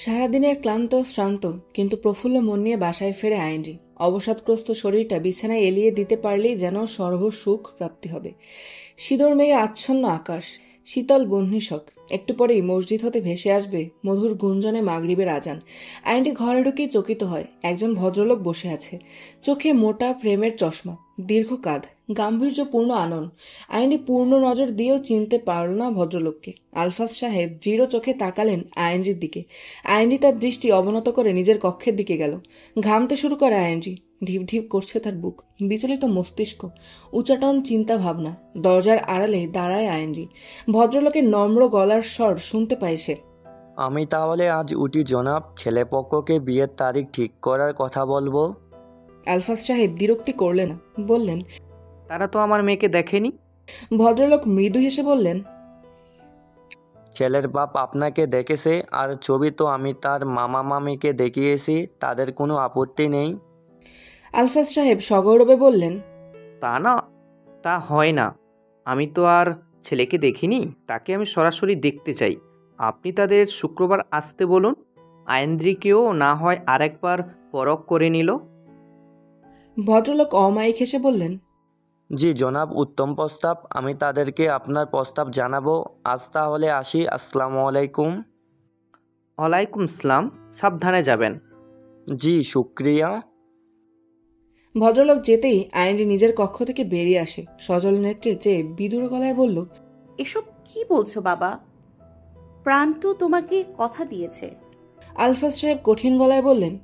সারাদিনের ক্লান্ত শ্রান্ত কিন্তু প্রফুল্ল মন নিয়ে বাসায় ফেরে আইনরি। অবসাদগ্রস্ত শরীরটা বিছানায় এলিয়ে দিতে পারলেই যেন সর্বসুখ প্রাপ্তি হবে। সিঁদুর মেঘে আচ্ছন্ন আকাশ, শীতল বহ্নিশক, একটু পরেই মসজিদ হতে ভেসে আসবে মধুর গুঞ্জনে মাগরিবের আজান। আইনটি ঘরে ঢুকেই চকিত হয়। একজন ভদ্রলোক বসে আছে, চোখে মোটা ফ্রেমের চশমা, দীর্ঘ কাঁধ, গাম্ভীর্যপূর্ণ আনন। আইনটি পূর্ণ নজর দিয়েও চিনতে পারল না ভদ্রলোককে। আলফাজ সাহেব দৃঢ় চোখে তাকালেন আইনরির দিকে। আইনরি তার দৃষ্টি অবনত করে নিজের কক্ষের দিকে গেল। ঘামতে শুরু করে আইনরি। ঢিপ ঢিপ করছে তার বুক, বিচলিত মস্তিষ্ক, উচ্চাটন চিন্তা ভাবনা। দরজার আড়ালে দাঁড়ায় আইনরি। ভদ্রলোকের নম্র গলার স্বর শুনতে পায় সে। আমি তাহলে আজ উঠি জনাব, ছেলেপক্ষকে বিয়ের তারিখ ঠিক করার কথা বলবো। আলফাজ সাহেব বিরক্তি করলেন না, বললেন, তারা তো আমার মেয়েকে দেখেনি। ভদ্রলোক মৃদু হেসে বললেন, ছেলের বাপ আপনাকে দেখেছে, আর ছবি তো আমি তার মামা মামিকে দেখিয়েছি, তাদের কোনো আপত্তি নেই। আলফাজ সাহেব সগৌরবে বললেন, তা না, তা হয় না। আমি তো আর ছেলেকে দেখিনি, তাকে আমি সরাসরি দেখতে চাই। আপনি তাদের শুক্রবার আসতে বলুন। আইন্দ্রিকেও না হয় আরেকবার পরখ করে নিল। ভদ্রলোক অমায়িক হেসে বললেন, জি জনাব, উত্তম প্রস্তাব। আমি তাদেরকে আপনার প্রস্তাব জানাবো। আজ তাহলে আসি। আসসালামু আলাইকুম। ওয়ালাইকুম সালাম, সাবধানে যাবেন। জি শুক্রিয়া। ভদ্রলোক যেতেই আইনরি নিজের কক্ষ থেকে বেরিয়ে আসে। সজল নেত্রে চেয়ে বিদুর গলায় বলল, এসব কি বলছো বাবা? প্রাণ তো তোমাকে কথা দিয়েছে। আলফাজ সাহেব কঠিন গলায় বললেন,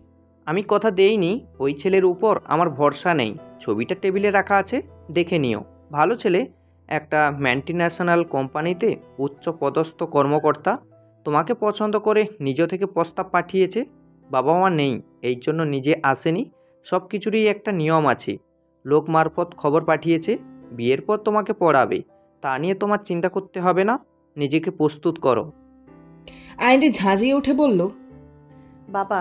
আমি কথা দেইনি। ওই ছেলের উপর আমার ভরসা নেই। ছবিটা টেবিলে রাখা আছে, দেখে নিও। ভালো ছেলে, একটা মাল্টিন্যাশনাল কোম্পানিতে উচ্চ পদস্থ কর্মকর্তা। তোমাকে পছন্দ করে নিজ থেকে প্রস্তাব পাঠিয়েছে। বাবা মা নেই, এই জন্য নিজে আসেনি। সব কিছুরই একটা নিয়ম আছে। লোক মারফত খবর পাঠিয়েছে। বিয়ের পর তোমাকে পড়াবে, তা নিয়ে তোমার চিন্তা করতে হবে না। নিজেকে প্রস্তুত করো। আইনরি ঝাঁঝিয়ে উঠে বলল, বাবা,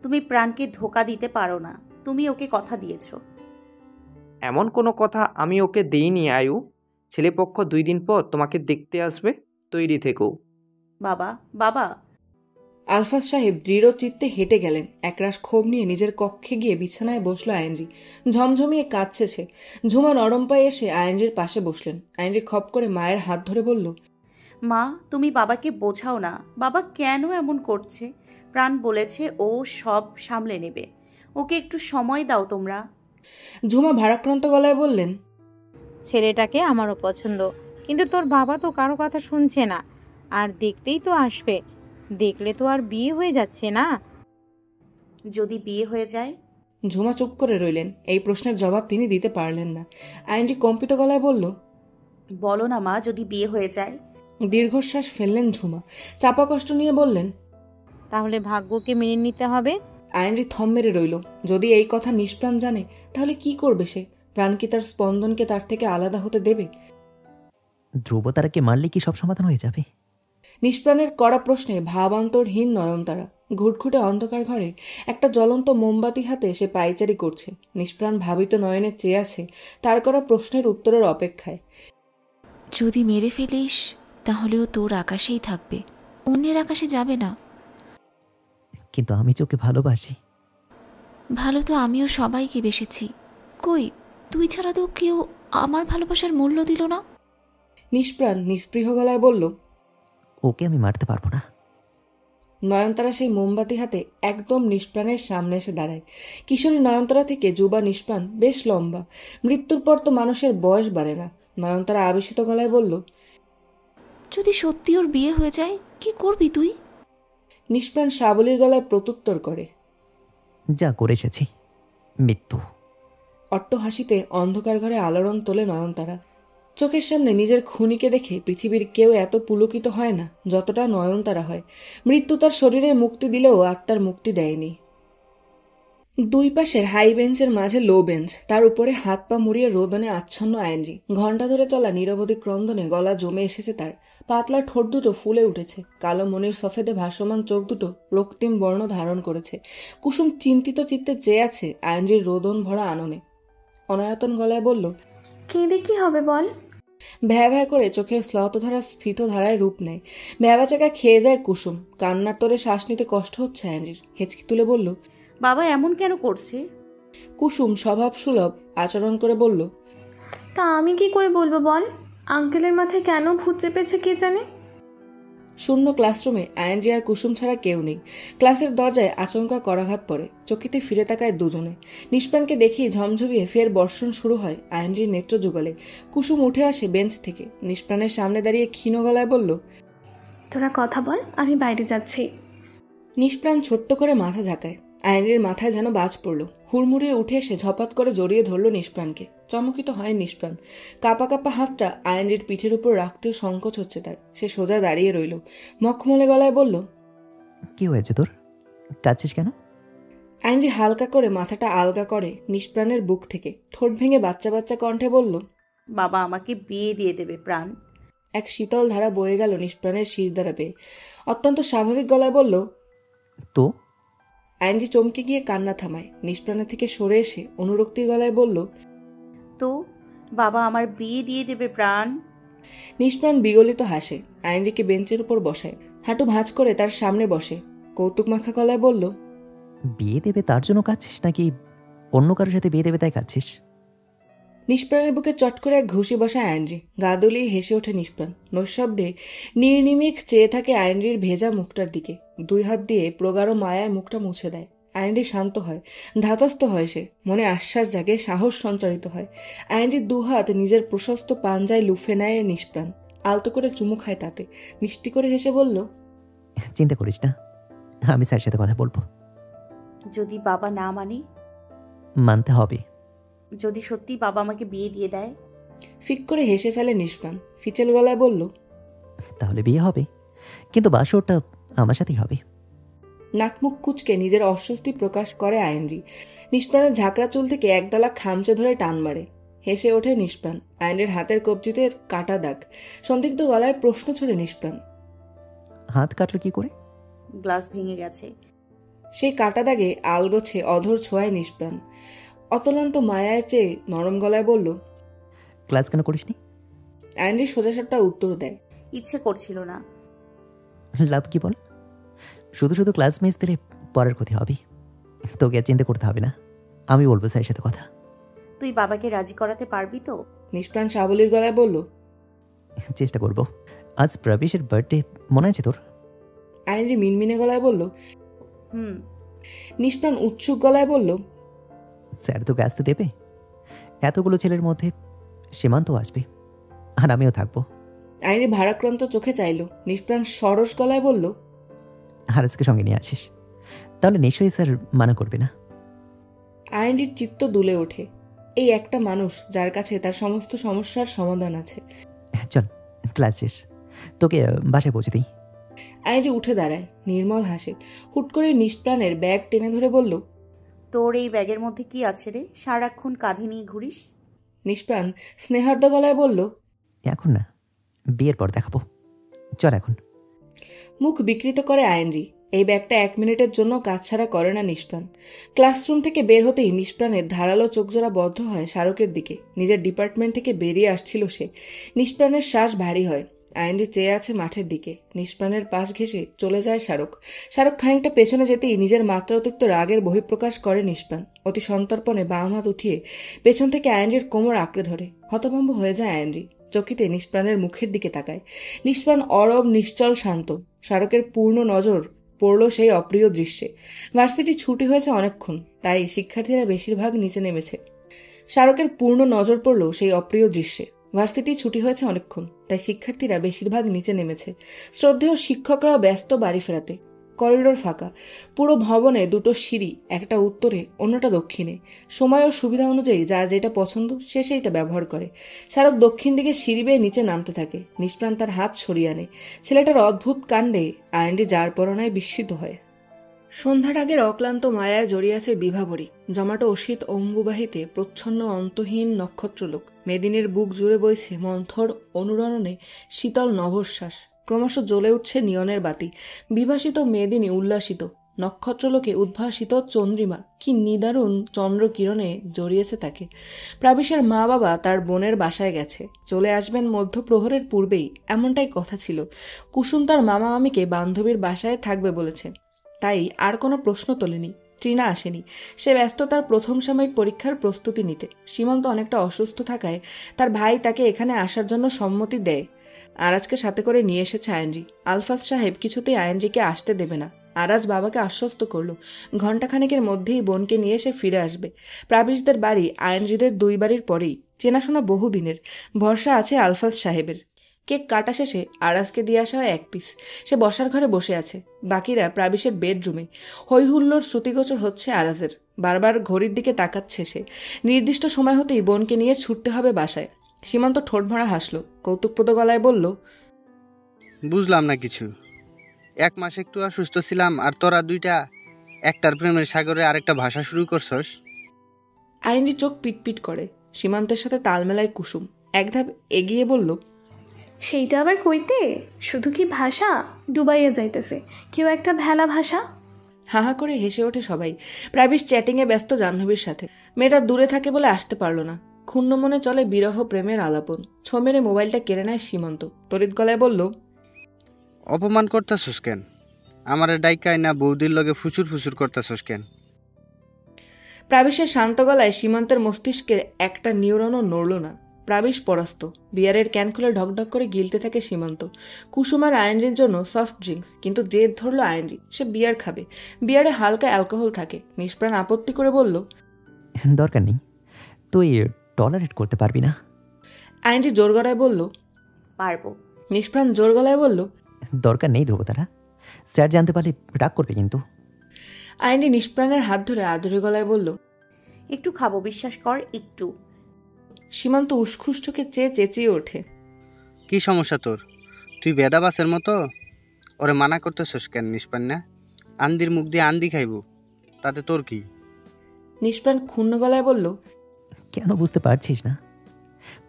তুমি প্রাণকে ধোকা দিতে পারো না। তুমি ওকে কথা দিয়েছো। এমন কোনো কথা আমি ওকে দিইনি আয়ু। ছেলেপক্ষ 2 দিন পর তোমাকে দেখতে আসবে, তৈরি থেকো। বাবা, বাবা। আলফাজ সাহেব দৃঢ় চিত্তে হেঁটে গেলেন। একরাশ ক্ষোভ নিয়ে নিজের কক্ষে গিয়ে বিছানায় বসলো আইনরি। ঝমঝমিয়ে কাঁদছে সে। ঝুমা নরম পায়ে এসে আইনরির পাশে বসলেন। আইনরি খপ করে মায়ের হাত ধরে বলল, মা, তুমি বাবাকে বোঝাও না। বাবা কেন এমন করছে? প্রাণ বলেছে ও সব সামলে নেবে। ওকে একটু সময় দাও তোমরা। ঝুমা ভারাক্রান্ত গলায় বললেন, ছেলেটাকে আমারও পছন্দ, কিন্তু তোর বাবা তো কারো কথা শুনছে না। আর দেখতেই তো আসবে, দেখলে তো আর বিয়ে হয়ে যাচ্ছে না। যদি বিয়ে হয়ে যায়? ঝুমা চুপ করে রইলেন। এই প্রশ্নের জবাব তিনি দিতে পারলেন না। আইনটি কম্পিত গলায় বলল, বলো না মা, যদি বিয়ে হয়ে যায়। দীর্ঘশ্বাস ফেললেন ঝুমা। চাপা কষ্ট নিয়ে বললেন, তাহলে ভাগ্যকে মেনে নিতে হবে। আইনরি থম মেরে রইল। যদি এই কথা নিষ্প্রাণ জানে, তাহলে কি করবে সে? প্রাণ কি তার স্পন্দনকে তার থেকে আলাদা হতে দেবে? ধ্রুবতারাকে মারলে কি সব সমাধান হয়ে যাবে? নিষ্প্রাণের কড়া প্রশ্নে ভাবান্তরহীন নয়নতারা। ঘুটঘুটে অন্ধকার ঘরে একটা জ্বলন্ত মোমবাতি হাতে সে পায়চারি করছে। নিষ্প্রাণ ভাবিত নয়নে চেয়ে আছে তার করা প্রশ্নের উত্তরের অপেক্ষায়। যদি মেরে ফেলিস তাহলেও তোর আকাশেই থাকবে, অন্যের আকাশে যাবে না। কিন্তু আমি যে ওকে ভালোবাসি। ভালো তো আমিও সবাইকে বেসেছি। কই, তুই ছাড়া তো কেউ আমার ভালোবাসার মূল্য দিল না। নিষ্প্রাণ নিস্পৃহ গলায় বলল, ওকে আমি মারতে পারবো না। নয়নতারা সেই মোমবাতি হাতে একদম নিষ্প্রাণের সামনে এসে দাঁড়ায়। কিশোরী নয়নতারা থেকে যুবা নিষ্প্রাণ বেশ লম্বা। মৃত্যুর পর তো মানুষের বয়স বাড়ে না। নয়নতারা আবেশিত গলায় বলল, যদি সত্যি ওর বিয়ে হয়ে যায়, কি করবি তুই? নিষ্প্রাণ সাবলীর গলায় প্রত্যুত্তর করে, যা করে এসেছি, মৃত্যু। অট্ট হাসিতে অন্ধকার ঘরে আলোড়ন তোলে নয়নতারা। চোখের সামনে নিজের খুনিকে দেখে পৃথিবীর কেউ এত পুলকিত হয় না যতটা নয়নতারা হয়। মৃত্যু তার শরীরে মুক্তি দিলেও আত্মার মুক্তি দেয়নি। দুই পাশের হাই বেঞ্চের মাঝে লো বেঞ্চ, তার উপরে হাত পা মুড়িয়ে রোদনে আচ্ছন্ন আইনরি। ঘণ্টা ধরে চলা নিরবধি ক্রন্দনে গলা জমে এসেছে তার। পাতলা ঠোঁট দুটো ফুলে উঠেছে। কালো মনির সফেদে ভাসমান চোখ দুটো রক্তিম বর্ণ ধারণ করেছে। কুসুম চিন্তিত চিত্তে চেয়ে আছে আইনরির রোদন ভরা আননে। অনায়তন গলায় বলল, কেঁদে কি হবে বল? ভ্যা ভ্যা করে চোখের স্লতধারা স্ফীত ধারায় রূপ নেয়। ভ্যাবাচাকা খেয়ে যায় কুসুম। কান্নার তোরে শ্বাস নিতে কষ্ট হচ্ছে আইনরির। হেঁচকি তুলে বলল, বাবা এমন কেন করছে? কুসুম স্বভাব সুলভ আচরণ করে বলল, তা আমি কি করে বলবো বল? আঙ্কেলের মাথায় কেন ভূত চেপেছে কে জানে। শূন্য ক্লাসরুমে আইনরি আর কুসুম ছাড়া কেউ নেই। ক্লাসের দরজায় আচমকা করাঘাত পড়ে। চকিতে ফিরে তাকায় দুজনে। নিষ্প্রাণকে দেখি ঝমঝমিয়ে ফের বর্ষণ শুরু হয় আইনরির নেত্র যুগলে। কুসুম উঠে আসে বেঞ্চ থেকে। নিষ্প্রাণের সামনে দাঁড়িয়ে ক্ষীণ গলায় বলল, তোরা কথা বল, আমি বাইরে যাচ্ছি। নিষ্প্রাণ ছোট্ট করে মাথা ঝাঁকায়। আইনরির মাথায় যেন বাজ পড়ল। হুড়মুড়িয়ে উঠে এসে ঝপাত করে জড়িয়ে ধরল নিষ্প্রাণকে। চমকিত হয় নিষ্প্রাণ। কাপা কাপা হাতটা আইনরির পিঠের উপর রাখতেও সংকোচ হচ্ছে তার। সে সোজা দাঁড়িয়ে রইল। মখমলে গলায় বলল, কি হয়েছে তোর? কাঁদছিস কেন? আইনরি হালকা করে মাথাটা আলগা করে নিষ্প্রাণের বুক থেকে। ঠোঁট ভেঙে বাচ্চা বাচ্চা কণ্ঠে বলল, বাবা আমাকে বিয়ে দিয়ে দেবে প্রাণ। এক শীতল ধারা বয়ে গেল নিষ্প্রাণের শিরদাঁড়া পেয়ে। অত্যন্ত স্বাভাবিক গলায় বলল, তো আইনজি চমকে গিয়ে কান্না থামায়। নিষ্প্রাণের থেকে সরে এসে অনুরক্তির গলায় বলল, তো বাবা আমার বিয়ে দিয়ে দেবে প্রাণ। নিষ্প্রাণ বিগলিত হাসে। আইনরিকে বেঞ্চের উপর বসায়। হাঁটু ভাঁজ করে তার সামনে বসে। কৌতুক মাখা গলায় বলল, বিয়ে দেবে তার জন্য কাঁদছিস নাকি অন্য কারোর সাথে বিয়ে দেবে তাই কাঁদছিস? নিষ্প্রাণের বুকে চট করে এক ঘুষি বসায় আইনরি। গা দুলিয়ে হেসে ওঠে নিষ্প্রাণ। নৈশব্দে নির্নিমিক চেয়ে থাকে আইনরির ভেজা মুখটার দিকে। দুই হাত দিয়ে প্রগাঢ় মায়ায় মুখটা মুছে দেয়। আইনরি শান্ত হয়, ধাতস্থ হয় সে। মনে আশ্বাস জাগে, সাহস সঞ্চারিত হয়। আইনরির দুহাত নিজের প্রশস্ত পাঞ্জায় লুফে নেয় নিষ্প্রাণ। আলতো করে চুমু খায় তাতে। মিষ্টি করে হেসে বলল, চিন্তা করিস না, আমি স্যারের সাথে কথা বলবো। যদি বাবা না মানে? মানতে হবে। যদি সত্যি বাবা আমাকে বিয়ে দিয়ে দেয়? ফিক করে হেসে ফেলে নিষ্প্রাণ। ফিচেল গলায় বলল, তাহলে বিয়ে হবে, কিন্তু বাসরটা আমার সাথেই হবে। নাকমুখ কুচকে নিজের অস্বস্তি প্রকাশ করে আইনরি। নিষ্প্রাণের ঝাঁকড়া চুল থেকে একদালা খামচে ধরে টান মারে। হেসে ওঠে নিষ্প্রাণ। আইনরির হাতের কবজিতে কাটা দাগ। সন্দিগ্ধ গলায় প্রশ্ন ছড়ে নিষ্প্রাণ, হাত কাটলো কি করে? গ্লাস ভেঙে গেছে। সেই কাটা দাগে আলগোছে অধর ছোঁয়ায় নিষ্প্রাণ। অতলান্ত মায়ায় চেয়ে নরম গলায় বলল, ক্লাস কেন করিসনি? আইনরি সোজাসাপটা উত্তর দেয়, ইচ্ছে করছিল না। লাভ কি বল? শুধু শুধু ক্লাস মিস দিলে পরের ক্ষতি হবে। তোকে আর চিন্তা করতে হবে না, আমি বলবো স্যারের সাথে কথা। তুই বাবাকে রাজি করাতে পারবি তো? নিষ্প্রাণ সাবলীর গলায় বলল, চেষ্টা করব। আজ প্রবেশের বার্থডে, মনে আছে তোর? আইনরি মিনমিনে গলায় বলল। হুম। নিষ্প্রাণ উৎসুক গলায় বলল, স্যার তোকে আসতে দেবে? এতগুলো ছেলের মধ্যে সীমান্তও আসবে, আর আমিও থাকবো। আইনরি ভারাক্রান্ত চোখে চাইল। নিষ্প্রাণ সরস গলায় বলল, হারেসকে সঙ্গে নিয়ে আসিস, তাহলে নিশ্চয়ই স্যার মানা করবে না। আইনরির চিত্ত দুলে ওঠে। এই একটা মানুষ যার কাছে তার সমস্ত সমস্যার সমাধান আছে। চল ক্লাস শেষ, তোকে বাসায় পৌঁছে দিই। আইনরি উঠে দাঁড়ায়, নির্মল হাসে। হুট করে নিষ্প্রাণের ব্যাগ টেনে ধরে বলল, তোর এই ব্যাগের মধ্যে কি আছে রে? সারাক্ষণ কাঁধে নিয়ে ঘুরিস। নিষ্প্রাণ স্নেহার্দ গলায় বলল, এখন না, বিয়ের পর দেখাবো, চল এখন। মুখ বিকৃত করে আইনরি। এই ব্যাগটা 1 মিনিটের জন্য কাজছাড়া করে না নিষ্প্রাণ। ক্লাসরুম থেকে বের হতেই নিষ্প্রাণের ধারালো চোখজোড়া বদ্ধ হয় শাহরুখের দিকে। নিজের ডিপার্টমেন্ট থেকে বেরিয়ে আসছিল সে। নিষ্প্রাণের শ্বাস ভারী হয়। আইনরি চেয়ে আছে মাঠের দিকে। নিষ্প্রাণের পাশ ঘেঁষে চলে যায় শাহরুখ। শাহরুখ খানিকটা পেছনে যেতেই নিজের মাত্রাতিরিক্ত রাগের বহিঃপ্রকাশ করে নিষ্প্রাণ। অতি সন্তর্পণে বাম হাত উঠিয়ে পেছন থেকে আইনরির কোমর আঁকড়ে ধরে। হতভম্ব হয়ে যায় আইনরি। চকিতে নিষ্প্রাণের মুখের দিকে তাকায়। নিষ্প্রাণ অরব, নিশ্চল, শান্ত। শাহরুখের পূর্ণ নজর পড়ল সেই অপ্রিয় দৃশ্যে। ভার্সিটি ছুটি হয়েছে অনেকক্ষণ, তাই শিক্ষার্থীরা বেশিরভাগ নিচে নেমেছে। শাহরুখের পূর্ণ নজর পড়ল সেই অপ্রিয় দৃশ্যে। ভার্সিটি ছুটি হয়েছে অনেকক্ষণ, তাই শিক্ষার্থীরা বেশিরভাগ নিচে নেমেছে। শ্রদ্ধেয় শিক্ষকরাও ব্যস্ত বাড়ি ফেরাতে। করিডোর ফাঁকা। পুরো ভবনে 2টো সিঁড়ি, একটা উত্তরে অন্যটা দক্ষিণে। সময় ও সুবিধা অনুযায়ী যার যেটা পছন্দ সে সেইটা ব্যবহার করে। শাহরুখ দক্ষিণ দিকে সিঁড়ি বেয়ে নিচে নামতে থাকে। নিষ্প্রাণ তার হাত সরিয়ে আনে। ছেলেটার অদ্ভুত কাণ্ডে আইনরি যার পরনায় বিস্মিত হয়। সন্ধ্যার আগের অক্লান্ত মায়ায় জড়িয়ে আছে বিভাবরী। জমাটো অসিত অম্বুবাহিতে প্রচ্ছন্ন অন্তহীন নক্ষত্রলোক। মেদিনীর বুক জুড়ে বইছে মন্থর অনুরণনে শীতল নভশ্বাস। ক্রমশ জ্বলে উঠছে নিয়নের বাতি। বিভাসিত মেদিনী উল্লাসিত। নক্ষত্রলোকে উদ্ভাসিত চন্দ্রিমা কি নিদারুণ চন্দ্রকিরণে জড়িয়েছে তাকে। প্রাবিশের মা বাবা তার বোনের বাসায় গেছে, চলে আসবেন মধ্যপ্রহরের পূর্বেই, এমনটাই কথা ছিল। কুসুম তার মামা মামিকে বান্ধবীর বাসায় থাকবে বলেছে, তাই আর কোনো প্রশ্ন তোলেনি। ট্রিনা আসেনি, সে ব্যস্ত তার প্রথম সাময়িক পরীক্ষার প্রস্তুতি নিতে। সীমন্ত অনেকটা অসুস্থ থাকায় তার ভাই তাকে এখানে আসার জন্য সম্মতি দেয়। আরাজকে সাথে করে নিয়ে এসেছে আইনরি। আলফাজ সাহেব কিছুতেই আইনরিকে আসতে দেবে না। আরাজ বাবাকে আশ্বস্ত করল ঘণ্টাখানেকের মধ্যেই বোনকে নিয়ে এসে ফিরে আসবে। প্রাবিশদের বাড়ি আইনরিদের 2 বাড়ির পরেই, চেনাশোনা বহুদিনের। ভরসা আছে আলফাজ সাহেবের। কেক কাটা শেষে আরাজকে দিয়ে আসা হয় 1 পিস। সে বসার ঘরে বসে আছে, বাকিরা প্রাবিশের বেডরুমে। হৈহুল্লোর শ্রুতিগোচর হচ্ছে আরাজের। বারবার ঘড়ির দিকে তাকাচ্ছে সে। নির্দিষ্ট সময় হতেই বোনকে নিয়ে ছুটতে হবে বাসায়। সীমান্ত ঠোঁট ভরা হাসল, কৌতুকপ্রদ গলায় বলল, বুঝলাম না কিছু। 1 মাস একটু অসুস্থ ছিলাম আর তোরা দুইটা একটার প্রেমের সাগরে আরেকটা ভাষা শুরু করছস। আইনরি চোখ পিটপিট করে। সীমান্তের সাথে তাল মেলায় কুসুম। এক ধাপ এগিয়ে বলল, সেইটা আবার কইতে? শুধু কি ভাষা, ডুবাইয়ে যাইতেছে কেউ একটা ভেলা ভাষা। হাহা করে হেসে ওঠে সবাই। প্রাবিশ চ্যাটিংয়ে ব্যস্ত জাহ্নবীর সাথে। মেয়েটা দূরে থাকে বলে আসতে পারল না। ক্ষুণ্ণ মনে চলে বিরহ প্রেমের আলাপন। ছো মেরে মোবাইলটা কেড়ে নেয় সীমন্ত। তড়িৎ গলায় বলল, অপমান করতেছস কেন? আমারে ডাইকাই না বৌদির লগে ফুচুর ফুচুর করতেছস কেন? প্রাবিশের শান্ত গলায় সীমান্তের মস্তিষ্কের একটা নিউরনও নড়ল না। প্রাবিশ পরাস্ত। বিয়ারের ক্যান খুলে ঢকঢক করে গিলতে থাকে সীমান্ত। কুসুম আর আইনরির জন্য সফট ড্রিঙ্কস, কিন্তু জেদ ধরল আইনরি, সে বিয়ার খাবে। বিয়ারে হালকা অ্যালকোহল থাকে। নিষ্প্রাণ আপত্তি করে বলল, দরকার নেই, তুই টলারেট করতে পারবি না। আইনরি জোর গলায় বলল, পারবো। নিষ্প্রাণ জোর গলায় বলল, দরকার নেই ধ্রুবতারা, স্যার জানতে পারলে রাগ করবে কিন্তু। আইনরি নিষ্প্রাণের হাত ধরে আদুরে গলায় বলল, একটু খাবো, বিশ্বাস কর একটু। সীমান্ত উষ্খুস চোখে চেঁচিয়ে ওঠে, কি সমস্যা তোর? তুই বেদাবাসের মতো ওরে মানা করতেছস কেন নিষ্পান্না? আন্দির মুখ দিয়ে আন্দি খাইব, তাতে তোর কি? নিষ্প্রাণ ক্ষুণ্ণ গলায় বলল, কেন বুঝতে পারছিস না?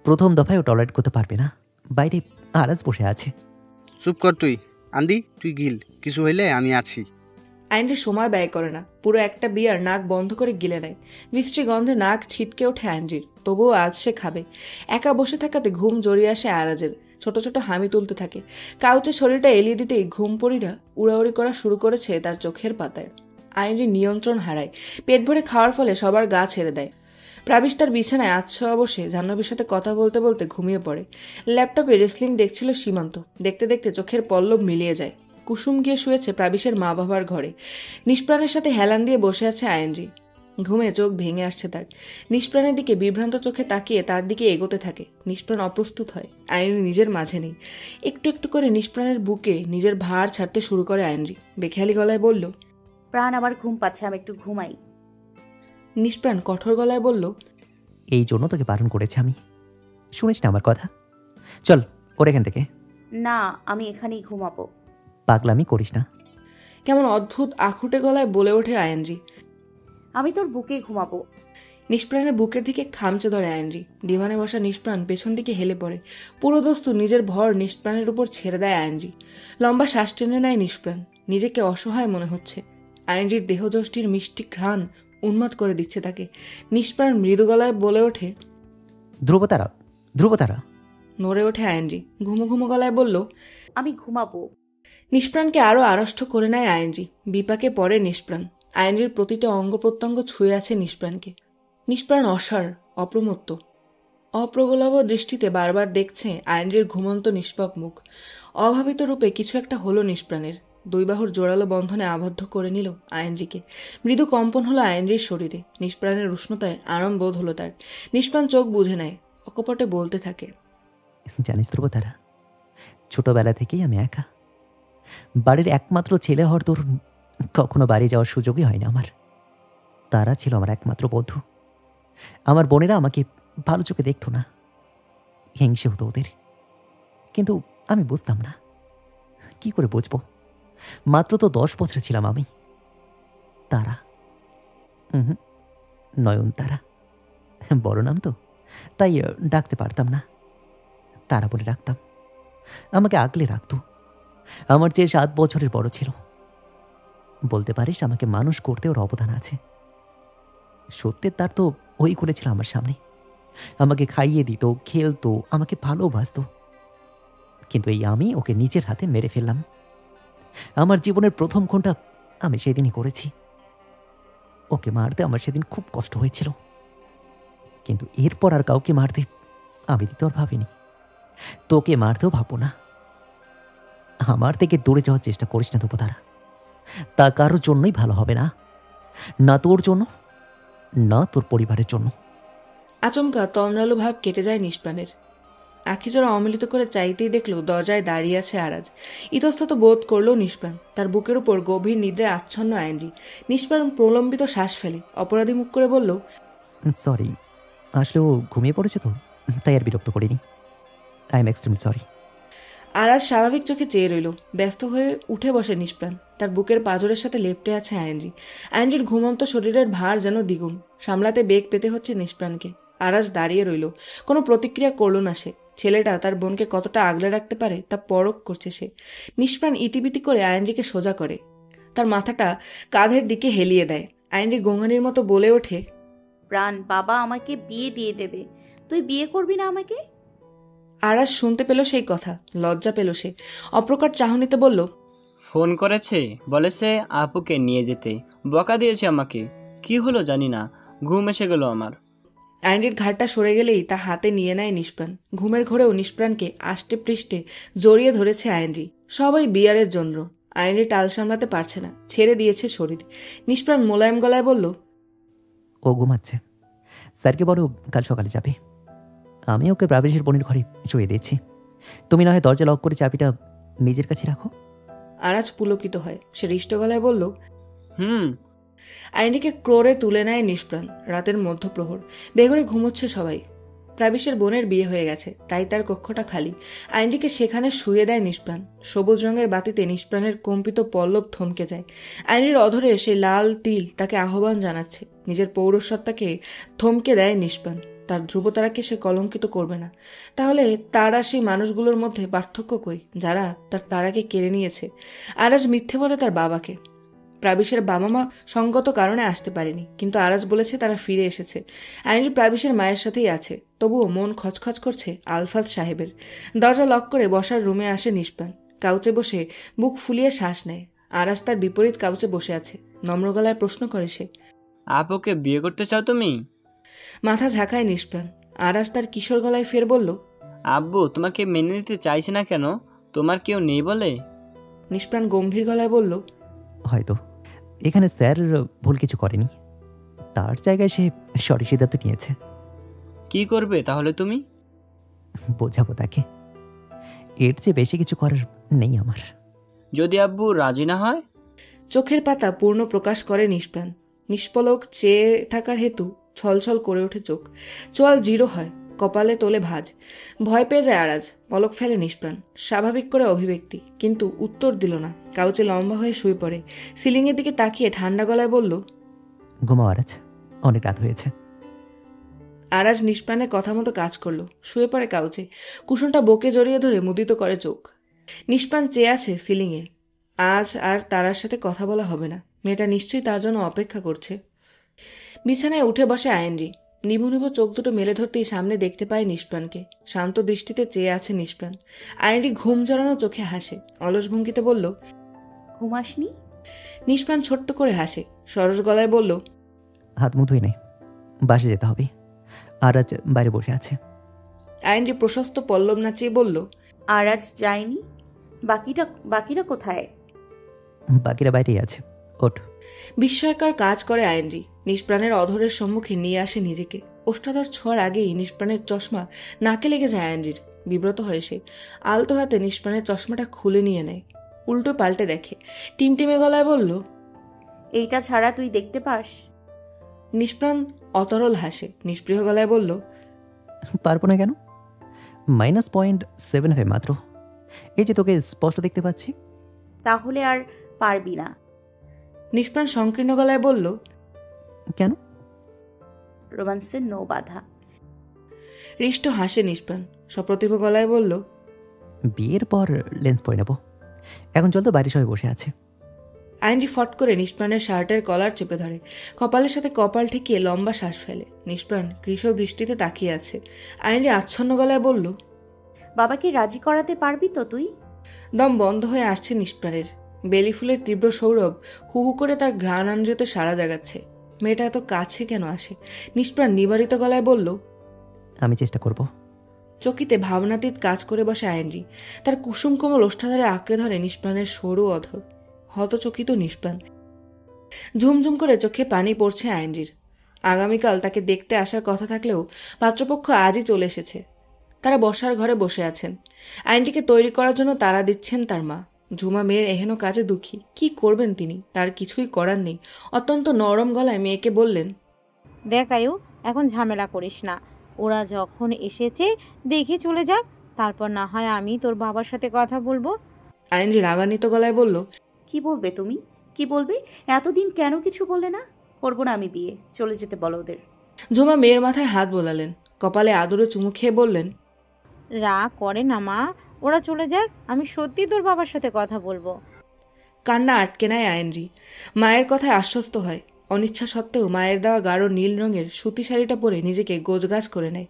প্রথম দফায় ও টলারেট করতে পারবে না, বাইরে আরাজ বসে আছে। চুপ কর তুই, আন্দি তুই গিল, কিছু হইলে আমি আছি। আইনরি সময় ব্যয় করে না, পুরো একটা বিয়ার নাক বন্ধ করে গিলে নেয়। মিষ্টি গন্ধে নাক ছিটকে ওঠে আইনরির। তবুও আজ সে খাবে। একা বসে থাকাতে ঘুম জড়িয়ে আসে আরাজের। ছোট ছোট হামি তুলতে থাকে। কাউচে শরীরটা এলিয়ে দিতেই ঘুমপড়িরা উড়াউড়ি করা শুরু করেছে তার চোখের পাতায়। আইনরি নিয়ন্ত্রণ হারায়। পেট ভরে খাওয়ার ফলে সবার গা ছেড়ে দেয়। প্রাবিশ তার বিছানায় আচ্ছা বসে জাহ্নবীর সাথে কথা বলতে বলতে ঘুমিয়ে পড়ে। ল্যাপটপে রেসলিং দেখছিল সীমান্ত। দেখতে দেখতে চোখের পল্লব মিলিয়ে যায়। কুসুম গিয়ে শুয়েছে প্রাবিশের মা বাবার ঘরে। নিষ্প্রাণের সাথে হেলান দিয়ে বসে আছে আইনরি। ঘুমে চোখ ভেঙে আসছে তার। নিষ্প্রাণের দিকে বিভ্রান্ত চোখে তাকিয়ে তার দিকে এগোতে থাকে। নিষ্প্রাণ অপ্রস্তুত হয়। আইনরি নিজের মাঝে নেই। একটু একটু করে নিষ্প্রাণের বুকে নিজের ভার ছাড়তে শুরু করে আইনরি। বেখেয়ালি গলায় বলল, প্রাণ আমার ঘুম পাচ্ছে, আমি একটু ঘুমাই। নিষ্প্রাণ কঠোর গলায় বলল, এই জন্য তোকে বারণ করেছি আমি, শুনিস না আমার কথা? চল ওর এখান থেকে। না, আমি এখানেই ঘুমাবো। পাগলামি করিস না। কেমন অদ্ভুত আখুটে গলায় বলে ওঠে আইনরি। আমি তোর বুকে ঘুমাবো। নিষ্প্রাণের বুকের দিকে খামচে ধরে আইনরি। ডিভানে বসা নিষ্প্রাণ পেছন দিকে হেলে পড়ে। পুরো দস্তু নিজের ভর নিষ্প্রাণের উপর ছেড়ে দেয় আইনরি। লম্বা শ্বাস টেনে নেয় নিষ্প্রাণ। নিজেকে অসহায় মনে হচ্ছে। আইনরির দেহযষ্টির মিষ্টি ঘ্রাণ উন্মাদ করে দিচ্ছে তাকে। নিষ্প্রাণ মৃদু গলায় বলে ওঠে, ধ্রুবতারা, ধ্রুবতারা। নড়ে ওঠে আইনরি। ঘুমো ঘুমো গলায় বলল, আমি ঘুমাবো। নিষ্প্রাণকে আরো আড়ষ্ট করে নেয় আইনরি। বিপাকে পড়ে নিষ্প্রাণ। আইনরির প্রতিটা অঙ্গ প্রত্যঙ্গ ছুঁয়ে আছে নিষ্প্রাণকে। নিষ্প্রাণ অসার, অপ্রমত্ত, অপ্রগলভ দৃষ্টিতে বারবার দেখছে আইনরির ঘুমন্ত নিষ্পাপ মুখ। অভাবিত রূপে কিছু একটা হলো নিষ্প্রাণের। 2 বাহুর জোরালো বন্ধনে আবদ্ধ করে নিল আইনরিকে। মৃদু কম্পন হলো আইনরির শরীরে। নিষ্প্রাণের উষ্ণতায় আরাম বোধ হলো তার। নিষ্প্রাণ চোখ বুঝে নেয়। অকপটে বলতে থাকে, জানিস ধ্রুবতারা, ছোটবেলা থেকেই আমি একা। বাড়ির একমাত্র ছেলে হওয়ার দরুন কখনো বাড়ি যাওয়ার সুযোগই হয় না আমার। তারা ছিল আমার একমাত্র বন্ধু। আমার বোনেরা আমাকে ভালো চোখে দেখতো না, হিংসে হতো ওদের। কিন্তু আমি বুঝতাম না, কি করে বুঝবো? মাত্র তো 10 বছর ছিলাম আমি। তারা নয়নতারা, বড় নাম তো, তাই ডাকতে পারতাম না। তারা বলে ডাকতাম। আমাকে আগলে রাখতো। আমার চেয়ে 7 বছরের বড় ছিল। বলতে পারিস আমাকে মানুষ করতে ওর অবদান আছে। সত্যের তার তো ওই করেছিল আমার সামনে, আমাকে খাইয়ে দিত, খেলতো, আমাকে ভালোবাসতো। কিন্তু এই আমি ওকে নিজের হাতে মেরে ফেললাম। আমার জীবনের প্রথম খুনটা আমি সেদিনই করেছি। ওকে মারতে আমার সেদিন খুব কষ্ট হয়েছিল, কিন্তু এরপর আর কাউকে মারতে আমি তো আর ভাবিনি। তোকে মারতেও ভাববো না। আমার থেকে দূরে যাওয়ার চেষ্টা করিস না ধ্রুবতারা, তা কারোর জন্যই ভালো হবে না, না তোর জন্য, না তোর পরিবারের জন্য। আচমকা তন্দ্রালু ভাব কেটে যায় নিষ্প্রাণের। আখিজোড়া অমিলিত করে চাইতেই দেখল দরজায় দাঁড়িয়ে আছে আরাজ। ইতস্তত বোধ করল নিষ্প্রাণ। তার বুকের উপর গভীর নিদ্রায় আচ্ছন্ন আইনরি। নিষ্প্রাণ প্রলম্বিত শ্বাস ফেলে অপরাধী মুখ করে বলল, সরি, আসলে ও ঘুমিয়ে পড়েছে তো, তাই আর বিরক্ত করিনি। I am extremely sorry. আরাজ স্বাভাবিক চোখে চেয়ে রইল। ব্যস্ত হয়ে উঠে বসে নিষ্প্রাণ। তার বুকের পাঁজরের সাথে লেপ্টে আছে আইনরি। আইনরির ঘুমন্ত শরীরের ভার যেন দ্বিগুণ। সামলাতে বেগ পেতে হচ্ছে নিষ্প্রাণকে। আরাজ দাঁড়িয়ে রইল, কোনো প্রতিক্রিয়া করল না সে। ছেলেটা তার বোনকে কতটা আগলে রাখতে পারে তা পরখ করছে সে। নিষ্প্রাণ ইতিবিতি করে আইনরিকে সোজা করে, তার মাথাটা কাঁধের দিকে হেলিয়ে দেয়। আইনরি গোঙানির মতো বলে ওঠে, প্রাণ, বাবা আমাকে বিয়ে দিয়ে দেবে, তুই বিয়ে করবি না আমাকে? আরাজ শুনতে পেল সেই কথা, লজ্জা পেল সে। অপ্রকার চাহনিতে বলল, ফোন করেছে, বলেছে আপুকে নিয়ে যেতে, বকা দিয়েছে আমাকে। কি হলো জানি না, ঘুম এসে গেল আমার। আইনরির ঘাটটা সরে গেলেই তা হাতে নিয়ে নেয় নিষ্প্রাণ। ঘুমের ঘোরেও নিষ্প্রাণকে আষ্টে পৃষ্ঠে জড়িয়ে ধরেছে আইনরি। সবাই বিয়ারের জন্য। আইনরি টাল সামলাতে পারছে না, ছেড়ে দিয়েছে শরীর। নিষ্প্রাণ মোলায়েম গলায় বলল, ও ঘুমাচ্ছে, স্যারকে বলো কাল সকালে যাবে। আমি ওকে প্রাবেশের বোনের ঘরে শুয়ে দিয়েছি। তুমি না হয় দরজা লক করে চাবিটা নিজের কাছে রাখো। আরাজ পুলকিত হয়। সে হৃষ্ট গলায় বলল, হুম। আইনরিকে ক্রোড়ে তুলে নেয় নিষ্প্রাণ। রাতের মধ্যপ্রহর, বেঘরে ঘুমোচ্ছে সবাই। প্রাবিশের বোনের বিয়ে হয়ে গেছে, তাই তার কক্ষটা খালি। আইনরিকে সেখানে শুয়ে দেয় নিষ্প্রাণ। সবুজ রঙের বাতিতে নিষ্প্রাণের কম্পিত পল্লব থমকে যায়। আইনরির অধরে সেই লাল তিল তাকে আহ্বান জানাচ্ছে। নিজের পৌরসত্তাকে থমকে দেয় নিষ্প্রাণ। তার ধ্রুবতারাকে সে কলঙ্কিত করবে না। তাহলে তারা সেই মানুষগুলোর মধ্যে পার্থক্য কই, যারা তার তারাকে কেড়ে নিয়েছে? আরাজ মিথ্যে বলে তার বাবাকে। প্রাবিশের বাবা মা সঙ্গত কারণে আসতে পারেনি, কিন্তু আরাজ বলেছে তারা ফিরে এসেছে। আইনরি প্রাবিশের মায়ের সাথেই আছে, তবুও মন খচখচ করছে আলফাজ সাহেবের। দরজা লক করে বসার রুমে আসে নিষ্প্রাণ। কাউচে বসে বুক ফুলিয়ে শ্বাস নেয়। আরাজ তার বিপরীত কাউচে বসে আছে। নম্র গলায় প্রশ্ন করে সে, আপুকে বিয়ে করতে চাও তুমি? মাথা ঝাঁকায় নিষ্প্রাণ। আরাজ তার কিশোর গলায় ফের বলল, আব্বু তোমাকে মেনে নিতে চাইছে না কেন? তোমার কেউ নেই বলে? নিষ্প্রাণ গম্ভীর গলায় বলল, হয়তো এখানে স্যার ভুল কিছু করেনি, তার জায়গায় সে সঠিক সিদ্ধান্ত নিয়েছে। কি করবে তাহলে তুমি? বোঝাবো তাকে, এর চেয়ে বেশি কিছু করার নেই আমার। যদি আব্বু রাজি না হয়? চোখের পাতা পূর্ণ প্রকাশ করে নিষ্প্রাণ। নিষ্পলক চেয়ে থাকার হেতু ছলছল করে ওঠে চোখ। চোয়াল দৃঢ় হয়, কপালে তোলে ভাঁজ। ভয় পেয়ে যায় আরাজ। পলক ফেলে নিষ্প্রাণ। স্বাভাবিক করে অভিব্যক্তি, কিন্তু উত্তর দিল না। কাউচে লম্বা হয়ে শুয়ে পড়ে। সিলিংয়ের দিকে তাকিয়ে ঠান্ডা গলায় বলল, ঘুমাও আরাজ, অনেক রাত হয়েছে। আরাজ নিষ্প্রাণের কথা মতো কাজ করলো। শুয়ে পড়ে কাউচে। কুশনটা বুকে জড়িয়ে ধরে মুদিত করে চোখ। নিষ্প্রাণ চেয়ে আছে সিলিংয়ে। আজ আর তারার সাথে কথা বলা হবে না। মেয়েটা নিশ্চয়ই তার জন্য অপেক্ষা করছে। বিছানায় উঠে বসে আইনরি। নিভু নিভু চোখ দুটো মেলে ধরতেই সামনে দেখতে পায় নিষ্প্রাণকে। শান্ত দৃষ্টিতে চেয়ে আছে নিষ্প্রাণ। আইনরি ঘুম জড়ানো চোখে হাসে। অলস ভঙ্গিতে বলল, ঘুমাসনি? নিষ্প্রাণ ছোট্ট করে হাসে। সরস গলায় বলল, হাত মুখ ধুয়ে নেই, বাসে যেতে হবে। আরাজ বাইরে বসে আছে। আইনরি প্রশস্ত পল্লব নাচিয়ে বলল, আরাজ যায়নি? বাকিরা কোথায়? বাকিরা বাইরেই আছে, ওঠ। বিস্ময়কর কাজ করে আইনরি। নিষ্প্রাণের অধরের সম্মুখে নিয়ে আসে নিজেকে। ওষ্ঠাধর ছোঁয়ার আগেই নিষ্প্রাণের চশমা নাকে লেগে যায় আইনরির। বিব্রত হয়ে সে আলতো হাতে নিষ্প্রাণের চশমাটা খুলে নিয়ে নেয়। উল্টো পাল্টে দেখে। টিমটিমে গলায় বলল, এইটা ছাড়া তুই দেখতে পাস? নিষ্প্রাণ অতরল হাসে। নিষ্পৃহ গলায় বলল, পারবো না কেন? -0.75 মাত্র। এই যে তোকে স্পষ্ট দেখতে পাচ্ছি। তাহলে আর পারবি না? নিষ্প্রাণ সংকীর্ণ গলায় বলল, কেন? রোমান্সের নো বাধা। হৃষ্ট হাসে নিষ্প্রাণ। সপ্রতিভ গলায় বলল, বিয়ের পর লেন্স পরে নেব, এখন চল তো, বাইরে সবাই বসে আছে। আইনজি ফট করে নিষ্প্রাণের শার্টের কলার চেপে ধরে, কপালের সাথে কপাল ঠেকিয়ে লম্বা শ্বাস ফেলে। নিষ্প্রাণ কৃষ দৃষ্টিতে তাকিয়ে আছে। আইনজি আচ্ছন্ন গলায় বলল, বাবাকে রাজি করাতে পারবি তো তুই? দম বন্ধ হয়ে আসছে নিষ্প্রাণের। বেলি ফুলের তীব্র সৌরভ হু হু করে তার ঘ্রাণাঞ্জিত সাড়া জাগাচ্ছে। মেয়েটা এত কাছে কেন আসে? নিষ্প্রাণ নিবারিত গলায় বলল, আমি চেষ্টা করব। চকিতে ভাবনাতীত কাজ করে বসে আইনজি। তার কুসুম কোমল ওষ্ঠাধারে আঁকড়ে ধরে নিষ্প্রাণের সরু অধর। হতচকিত নিষ্প্রাণ। ঝুমঝুম করে চোখে পানি পড়ছে আইনজির। আগামীকাল তাকে দেখতে আসার কথা থাকলেও পাত্রপক্ষ আজই চলে এসেছে। তারা বসার ঘরে বসে আছেন। আইনটিকে তৈরি করার জন্য তারা দিচ্ছেন তার মা। ঝুমা মেয়ের এহেন কাজে দুঃখী। কি করবেন তিনি? তার কিছুই করার নেই। অত্যন্ত নরম গলায় মেয়েকে বললেন, দেখ আয়ু, এখন ঝামেলা করিস না। ওরা যখন এসেছে দেখে চলে যাক, তারপর না হয় আমি তোর বাবার সাথে কথা বলবো। আইনজি রাগান্বিত গলায় বলল, কি বলবে তুমি? কি বলবে? এতদিন কেন কিছু বললে না? করবো না আমি বিয়ে, চলে যেতে বলো ওদের। ঝুমা মেয়ের মাথায় হাত বোলালেন, কপালে আদরে চুমু খেয়ে বললেন, রাগ করে না মা, ওরা চলে যাক, আমি সত্যি তোর বাবার সাথে কথা বলবো। কান্না আটকে নেয় আইনজি। মায়ের কথায় আশ্বস্ত হয়। অনিচ্ছা সত্ত্বেও মায়ের দেওয়া গাঢ় নীল রঙের সুতি শাড়িটা পরে নিজেকে গোছগাছ করে নেয়।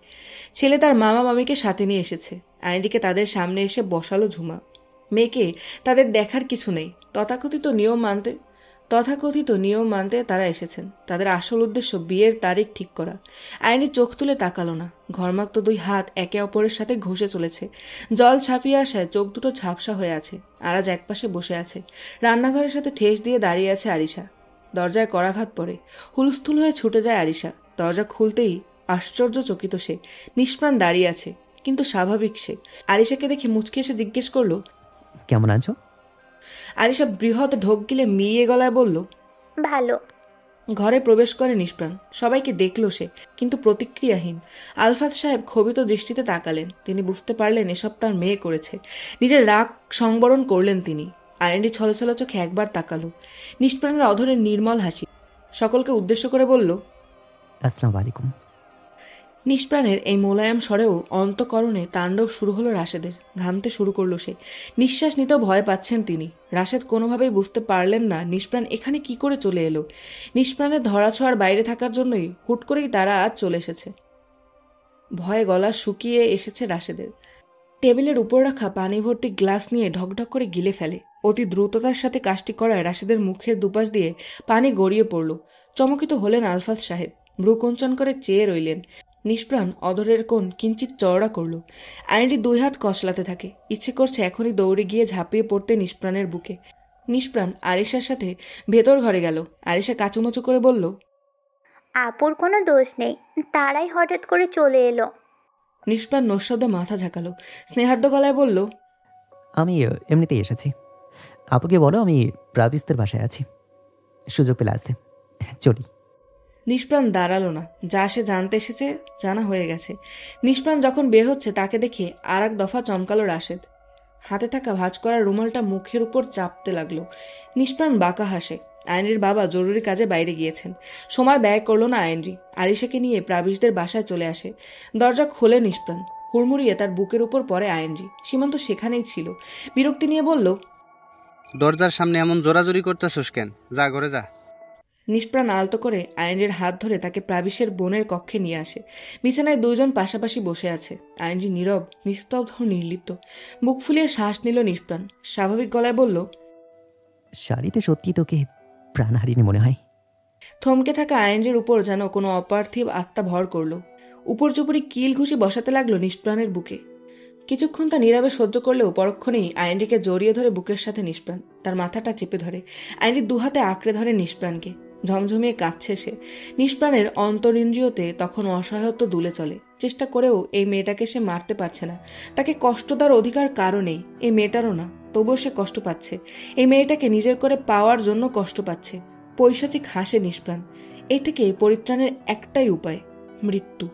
ছেলে তার মামা মামিকে সাথে নিয়ে এসেছে। আইনজিকে তাদের সামনে এসে বসালো ঝুমা। মেয়েকে তাদের দেখার কিছু নেই। তথাকথিত নিয়ম মানতে তারা এসেছেন। তাদের আসল উদ্দেশ্য বিয়ের তারিখ ঠিক করা। আইনি চোখ তুলে তাকালো না। ঘর্মাক্ত দুই হাত একে অপরের সাথে ঘষে চলেছে। জল ছাপিয়ে আসায় চোখ দুটো ঝাপসা হয়ে আছে। আরাজ একপাশে বসে আছে। রান্নাঘরের সাথে ঠেস দিয়ে দাঁড়িয়ে আছে আরিশা। দরজায় করাঘাত পড়ে। হুলস্থুল হয়ে ছুটে যায় আরিশা। দরজা খুলতেই আশ্চর্যচকিত সে। নিষ্প্রাণ দাঁড়িয়ে আছে, কিন্তু স্বাভাবিক সে। আরিশাকে দেখে মুচকে এসে জিজ্ঞেস করলো, কেমন আছো? আরিশা বৃহৎ ঢোক গিলে মিয়ে গলায় বলল, ভালো। ঘরে প্রবেশ করে নিষ্প্রাণ। সবাইকে দেখল সে, কিন্তু প্রতিক্রিয়াহীন। আলফাত সাহেব ক্ষোভিত দৃষ্টিতে তাকালেন। তিনি বুঝতে পারলেন এসব তার মেয়ে করেছে। নিজের রাগ সংবরণ করলেন তিনি। আইনডি ছলছল চোখে একবার তাকালো। নিষ্প্রাণের অধরের নির্মল হাসি। সকলকে উদ্দেশ্য করে বলল, আসসালামু আলাইকুম। নিষ্প্রাণের এই মোলায়েম স্বরেও অন্তকরণে তাণ্ডব শুরু হলো রাশেদের। ঘামতে শুরু করলো সে। নিঃশ্বাস নিতেও ভয় পাচ্ছেন তিনি। রাশেদ কোনোভাবেই বুঝতে পারলেন না নিষ্প্রাণ এখানে কি করে চলে এলো। নিষ্প্রাণের ধরাছোঁয়ার বাইরে থাকার জন্যই হুট করেই তারা আজ চলে এসেছে। ভয়ে গলা শুকিয়ে এসেছে রাশেদের। টেবিলের উপর রাখা পানি ভর্তি গ্লাস নিয়ে ঢকঢক করে গিলে ফেলে। অতি দ্রুততার সাথে কাজটি করায় রাশেদের মুখের দুপাশ দিয়ে পানি গড়িয়ে পড়ল। চমকিত হলেন আলফাজ সাহেব। ভ্রুকুঞ্চন করে চেয়ে রইলেন। নিষ্প্রাণ অধরের কোণ কিঞ্চিত চওড়া করল। আইনটি দুই হাত কসলাতে থাকে। ইচ্ছে করছে এখনই দৌড়ে গিয়ে ঝাঁপিয়ে পড়তে নিষ্প্রাণের বুকে। নিষ্প্রাণ আরিশার সাথে ভেতর ঘরে গেল। আরিশা কাচুমাচু করে বলল, আপুর কোনো দোষ নেই, তারাই হঠাৎ করে চলে এলো। নিষ্প্রাণ নস্যব্দে মাথা ঝাঁকালো। স্নেহার্দ্য গলায় বলল, আমি এমনিতেই এসেছি। আপুকে বলো আমি প্রাবিস্তের বাসায় আছি, সুযোগ পেলে আসতে। চলি। নিষ্প্রাণ দাঁড়ালো না। যা সে জানতে এসেছে জানা হয়ে গেছে। নিষ্প্রাণ যখন বের হচ্ছে তাকে দেখে আর এক দফা চমকালো রাশেদ। হাতে থাকা ভাঁজ করা রুমালটা মুখের উপর চাপতে লাগলো। নিষ্প্রাণ বাঁকা হাসে। আইনরির বাবা জরুরি কাজে বাইরে গিয়েছেন। সময় ব্যয় করলো না আইনরি। আরিশাকে নিয়ে প্রাবিশদের বাসায় চলে আসে। দরজা খোলে নিষ্প্রাণ। হুড়মুড়িয়ে তার বুকের উপর পড়ে আইনরি। সীমান্ত সেখানেই ছিল। বিরক্তি নিয়ে বলল, দরজার সামনে এমন জোরাজোরি করতেছস কেন? যা ঘরে যা। নিষ্প্রাণ আলতো করে আইনরির হাত ধরে তাকে প্রাবিশের বোনের কক্ষে নিয়ে আসে। বিছানায় দুইজন পাশাপাশি বসে আছে। আইনরি নীরব, নিস্তব্ধ, নির্লিপ্ত। বুক ফুলিয়ে শ্বাস নিল নিষ্প্রাণ। স্বাভাবিক গলায় বলল, শাড়িতে সত্যি তোকে প্রাণহারিণী মনে হয়। থমকে থাকা আইনরির উপর যেন কোনো অপার্থিব আত্মা ভর করল। উপরচুপুরি কিল ঘুষি বসাতে লাগলো নিষ্প্রাণের বুকে। কিছুক্ষণ তা নীরবে সহ্য করলেও পরক্ষণেই আইনরিকে জড়িয়ে ধরে বুকের সাথে নিষ্প্রাণ। তার মাথাটা চেপে ধরে। আইনরি দুহাতে আঁকড়ে ধরে নিষ্প্রাণকে। ঝমঝমিয়ে কাঁদছে সে। নিষ্প্রাণের অন্তরিন্দ্রিয়তে তখন অসহায়ত্ব দুলে চলে। চেষ্টা করেও এই মেয়েটাকে সে মারতে পারছে না। তাকে কষ্ট দেওয়ার অধিকার কারও নেই, এই মেয়েটারও না। তবুও সে কষ্ট পাচ্ছে। এই মেয়েটাকে নিজের করে পাওয়ার জন্য কষ্ট পাচ্ছে। পৈশাচিক হাসে নিষ্প্রাণ। এই থেকে পরিত্রাণের একটাই উপায়, মৃত্যু।